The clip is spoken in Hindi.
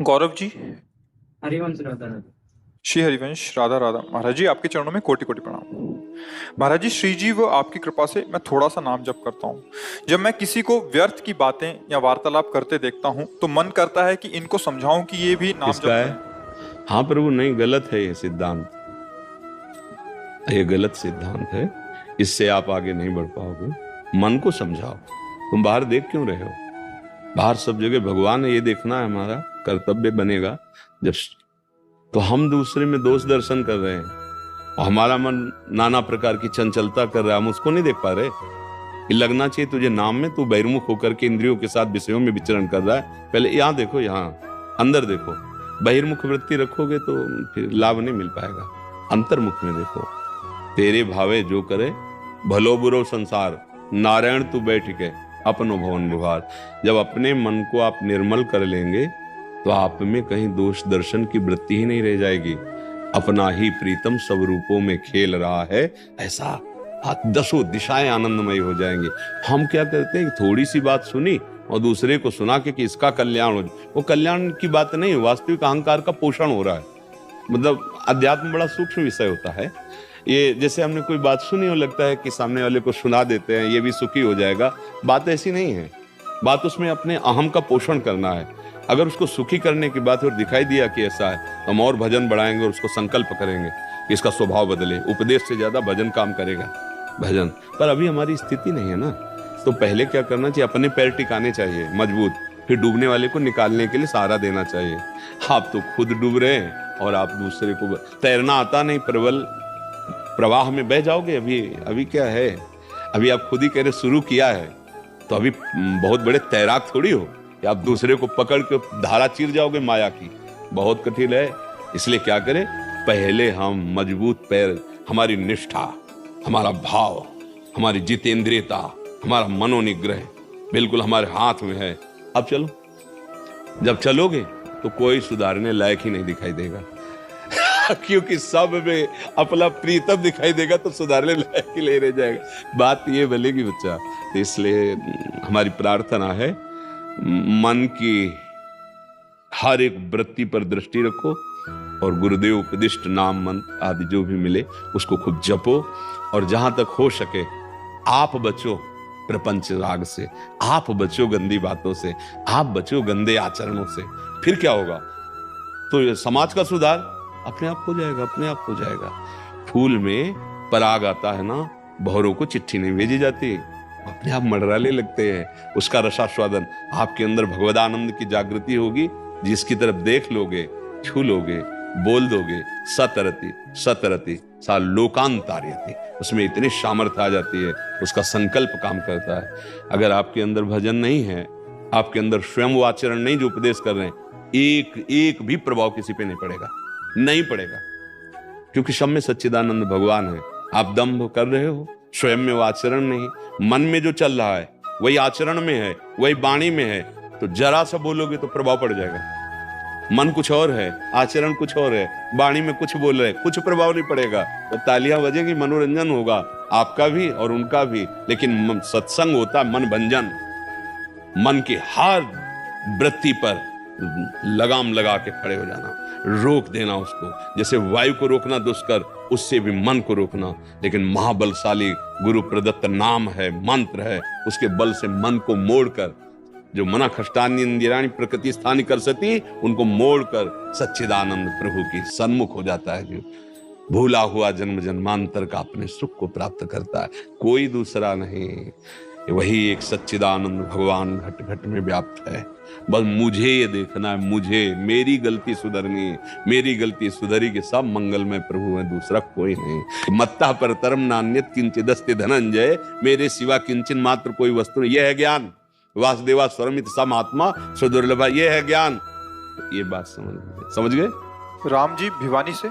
गौरव जी। हरिवंश राधा राधा। श्री हरिवंश राधा राधा। महाराज जी, आपके चरणों में कोटि कोटि प्रणाम। महाराज जी, श्री जी व आपकी कृपा से मैं थोड़ा सा नाम जप करता हूँ। जब मैं किसी को व्यर्थ की बातें या वार्तालाप करते देखता हूँ तो मन करता है कि इनको समझाऊं कि ये भी नाम किसका जप है? करें। हाँ प्रभु, नहीं, गलत है ये सिद्धांत। ये गलत सिद्धांत है, इससे आप आगे नहीं बढ़ पाओगे। मन को समझाओ। तुम बाहर देख क्यों रहे हो? बाहर सब जगह भगवान है, ये देखना है हमारा कर्तव्य बनेगा। जब तो हम दूसरे में दोष दर्शन कर रहे हैं और हमारा मन नाना प्रकार की चंचलता कर रहा है, हम उसको नहीं देख पा रहे। ये लगना चाहिए तुझे नाम में, तू बहिर्मुख होकर के इंद्रियों के साथ विषयों में विचरण कर रहा है। पहले यहाँ देखो, यहाँ अंदर देखो। बहिर्मुख वृत्ति रखोगे तो फिर लाभ नहीं मिल पाएगा। अंतर्मुख में देखो। तेरे भावे जो करे, भलो बुरो संसार, नारायण तू बैठ के अपनो भवन बुहार। जब अपने मन को आप निर्मल कर लेंगे तो आप में कहीं दोष दर्शन की वृत्ति ही नहीं रह जाएगी। अपना ही प्रीतम सब रूपों में खेल रहा है, ऐसा दसों दिशाएं आनंदमयी हो जाएंगी। हम क्या करते हैं, थोड़ी सी बात सुनी और दूसरे को सुना के कि इसका कल्याण हो जाए। वो कल्याण की बात नहीं, वास्तविक अहंकार का पोषण हो रहा है। मतलब अध्यात्म बड़ा सूक्ष्म विषय होता है। ये जैसे हमने कोई बात सुनी और लगता है कि सामने वाले को सुना देते हैं, ये भी सुखी हो जाएगा। बात ऐसी नहीं है। बात उसमें अपने अहम का पोषण करना है। अगर उसको सुखी करने की बात और दिखाई दिया कि ऐसा है, तो हम और भजन बढ़ाएंगे और उसको संकल्प करेंगे कि इसका स्वभाव बदले। उपदेश से ज्यादा भजन काम करेगा, भजन। पर अभी हमारी स्थिति नहीं है ना। तो पहले क्या करना चाहिए, अपने पैर टिकाने चाहिए मजबूत, फिर डूबने वाले को निकालने के लिए सहारा देना चाहिए। आप तो खुद डूब रहे हैं और आप दूसरे को, तैरना आता नहीं, प्रबल प्रवाह में बह जाओगे। अभी क्या है, अभी आप खुद ही कह रहे शुरू किया है, तो अभी बहुत बड़े तैराक थोड़ी हो कि आप दूसरे को पकड़ के धारा चीर जाओगे माया की। बहुत कठिन है। इसलिए क्या करें, पहले हम मजबूत पैर, हमारी निष्ठा, हमारा भाव, हमारी जितेंद्रियता, हमारा मनोनिग्रह बिल्कुल हमारे हाथ में है। अब चलो। जब चलोगे तो कोई सुधारने लायक ही नहीं दिखाई देगा क्योंकि सब में अपना प्रीतम दिखाई देगा तो सुधारने लायक ही ले रह जाएगा। बात ये बनेगी बच्चा। तो इसलिए हमारी प्रार्थना है, मन की हर एक वृत्ति पर दृष्टि रखो और गुरुदेव उपदिष्ट नाम मंत्र आदि जो भी मिले उसको खूब जपो। और जहां तक हो सके आप बचो प्रपंच राग से, आप बचो गंदी बातों से, आप बचो गंदे आचरणों से। फिर क्या होगा, तो ये समाज का सुधार अपने आप हो जाएगा, अपने आप हो जाएगा। फूल में पराग आता है ना, भौरों को चिट्ठी नहीं भेजी जाती, अपने आप मंडराने लगते हैं। उसका रसास्वादन, आपके अंदर भगवदानंद की जागृति होगी। जिसकी तरफ देख लोगे, छू लोगे, बोल दोगे, सतरति सतरति सा लोकांतार्यति, उसमें इतनी सामर्थ्य आ जाती है, उसका संकल्प काम करता है। अगर आपके अंदर भजन नहीं है, आपके अंदर स्वयं वो आचरण नहीं जो उपदेश कर रहे हैं, एक भी प्रभाव किसी पे नहीं पड़ेगा, नहीं पड़ेगा। क्योंकि सब में सच्चिदानंद भगवान है। आप दंभ कर रहे हो, स्वयं में वो आचरण नहीं, मन में जो चल रहा है वही आचरण में है, वही वाणी में है। तो जरा सा बोलोगे तो प्रभाव पड़ जाएगा। मन कुछ और है, आचरण कुछ और है, वाणी में कुछ बोल रहे, कुछ प्रभाव नहीं पड़ेगा। तो तालियां बजेंगी, मनोरंजन होगा आपका भी और उनका भी। लेकिन सत्संग होता है मन भंजन। मन की हर वृत्ति पर लगाम लगा के खड़े हो जाना, रोक देना उसको। जैसे वायु को रोकना दुष्कर, उससे भी मन को रोकना। लेकिन महाबलशाली गुरु प्रदत्त नाम है, मंत्र है, उसके बल से मन को मोड़कर, जो मना खष्टानी इंदिराणी प्रकृति स्थानी कर सती, उनको मोड़कर सच्चिदानंद प्रभु की सन्मुख हो जाता है। जो भूला हुआ जन्म जन्मांतर का अपने सुख को प्राप्त करता है, कोई दूसरा नहीं। वही एक सच्चिदानंद भगवान घट घट में व्याप्त है। बस मुझे ये देखना है, मुझे मेरी गलती सुधरनी, मेरी गलती सुधरी के सब मंगलमय प्रभु है, दूसरा कोई नहीं। मत्ता पर तरम नान्यत किंचिदस्ति धनंजय, मेरे सिवा किंचन मात्र कोई वस्तु नहीं। यह है ज्ञान। वासुदेवा स्वरमित सम आत्मा सुदुर्लभ, ये है ज्ञान। ये बात समझ गए? राम जी भिवानी से।